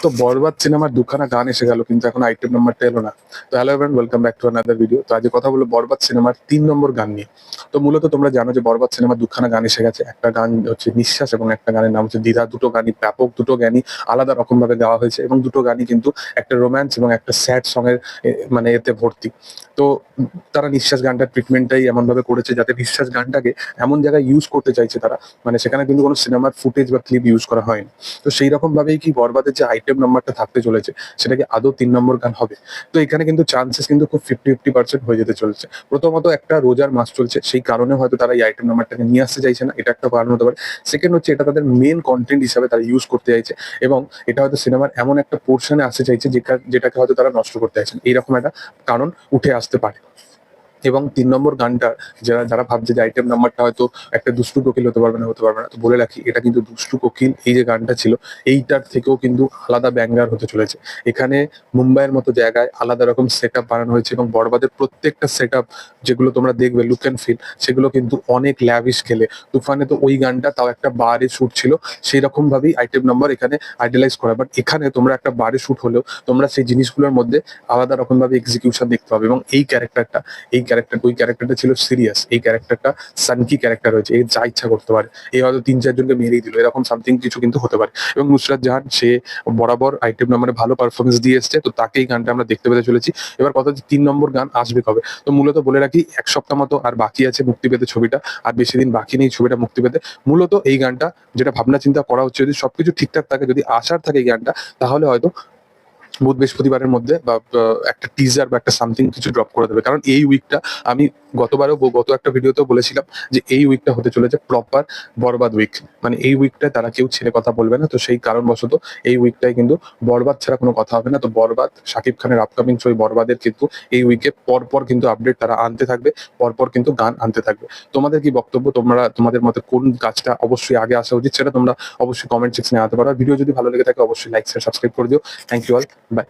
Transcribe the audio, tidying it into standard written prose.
তো বরবাদ সিনেমার দুখানা গান এসে গেল, কিন্তু এখন আইটেম নাম্বারটা এলো না। তো hello everyone, welcome back to another video. তো আজকে কথা বলবো বরবাদ সিনেমার 3 নম্বর গান নিয়ে। তো মূলত তোমরা জানো যে বরবাদ সিনেমার দুখানা গান এসে গেছে। একটা গান হচ্ছে নিঃশ্বাস এবং একটা গানের নাম হচ্ছে দ্বিধা। দুটো গানই ব্যাপক, দুটো গানই আলাদা রকম ভাবে গাওয়া হয়েছে এবং দুটো গানই কিন্তু একটা রোম্যান্স এবং একটা স্যাড সং এর মানে এতে ভর্তি। তো তারা নিঃশ্বাস গানটার ট্রিটমেন্টটাই এমন ভাবে করেছে যাতে নিঃশ্বাস গানটাকে এমন জায়গায় ইউজ করতে চাইছে তারা, মানে সেখানে কিন্তু কোনো সিনেমার ফুটেজ বা ক্লিপ ইউজ করা হয়নি। তো সেই রকম ভাবেই কি বরবাদের যে আইটেম নাম্বারটা থাকতে চলেছে সেটা কি আদৌ 3 নম্বর গান হবে? তো এখানে কিন্তু চান্সেস কিন্তু খুব 50-50% হয়ে যেতে চলেছে। প্রথমত একটা রোজার মাস চলছে, সেই কারণে হয়তো তারা এই আইটেম নাম্বারটাকে নিয়ে আসতে চাইছে না, এটা একটা কারণ হতে পারে। সেকেন্ড হচ্ছে এটা তাদের মেন কন্টেন্ট হিসাবে তারা ইউজ করতে চাইছে এবং এটা হয়তো সিনেমার এমন একটা পোর্শনে আসতে চাইছে যেটাকে হয়তো তারা নষ্ট করতে চাইছেন, এইরকম একটা কারণ উঠে আসতে পারে। এবং 3 নম্বর গানটা যারা যারা ভাবছে যে আইটেম নাম্বারটা হয়তো একটা দুষ্টু কোকিল হতে পারবে না, তো বলে রাখি এটা কিন্তু দুষ্টু কোকিল এই যে গানটা ছিল এইটার থেকেও কিন্তু আলাদা ব্যাঙ্গার হতে চলেছে। এখানে মুম্বাইয়ের মতো জায়গায় আলাদা রকম সেট আপ বানানো হয়েছে এবং বরবাদের প্রত্যেকটা সেট আপ যেগুলো তোমরা দেখবে লুক অ্যান্ড ফিল, সেগুলো কিন্তু অনেক ল্যাভিশ খেলে। তুফানে তো ওই গানটা তাও একটা বারে শুট ছিল, সেই রকম ভাবেই আইটেম নাম্বার এখানে আইডেলাইজ করা। বাট এখানে তোমরা একটা বারে শুট হলেও তোমরা সেই জিনিসগুলোর মধ্যে আলাদা রকম ভাবে এক্সিকিউশন দেখতে পাবে। এবং ওই ক্যারেক্টারটা ছিল সিরিয়াস, এই ক্যারেক্টারটা সানকি ক্যারেক্টার হয়েছে, এ যা ইচ্ছা করতে পারে, এই হয়তো 3-4 জনকে মেরেই দিল, এরকম সামথিং কিছু কিন্তু হতে পারে। এবং নুসরাত জাহান সে বরাবর আইটেম নাম্বারে ভালো পারফরমেন্স দিয়ে এসছে, তো তাকে এই গানটা আমরা দেখতে পেতে চলেছি। এবার কথা হচ্ছে 3 নম্বর গান আসবে কবে। তো মূলত বলে রাখি 1 সপ্তাহ মতো আর বাকি আছে মুক্তি পেতে ছবিটা, আর বেশি দিন বাকি নেই ছবিটা মুক্তি পেতে। মূলত এই গানটা যেটা ভাবনা চিন্তা করা হচ্ছে, যদি সবকিছু ঠিকঠাক থাকে, যদি আসার থাকে এই গানটা, তাহলে হয়তো বুধ বৃহস্পতিবারের মধ্যে বা একটা টিজার বা একটা সামথিং কিছু ড্রপ করে দেবে। কারণ এই উইকটা আমি গত একটা ভিডিওতেও বলেছিলাম যে এই উইকটা হতে চলেছে প্রপার বরবাদ উইক। মানে এই উইকটায় তারা কেউ ছেড়ে কথা বলবে না, তো সেই কারণবশত এই উইকটাই কিন্তু বরবাদ ছাড়া কোনো কথা হবে না। তো বরবাদ, শাকিব খানের আপকামিং ছবি বরবাদের কিন্তু এই উইকে পরপর কিন্তু আপডেট তারা আনতে থাকবে, পরপর কিন্তু গান আনতে থাকবে। তোমাদের কি বক্তব্য? তোমরা তোমাদের মতে কোন কাজটা অবশ্যই আগে আসা উচিত সেটা তোমরা অবশ্যই কমেন্ট সেকশনে আনতে পারো। ভিডিও যদি ভালো লেগে থাকে অবশ্যই লাইক শেয়ার সাবস্ক্রাইব করে দিও। Thank you all, by.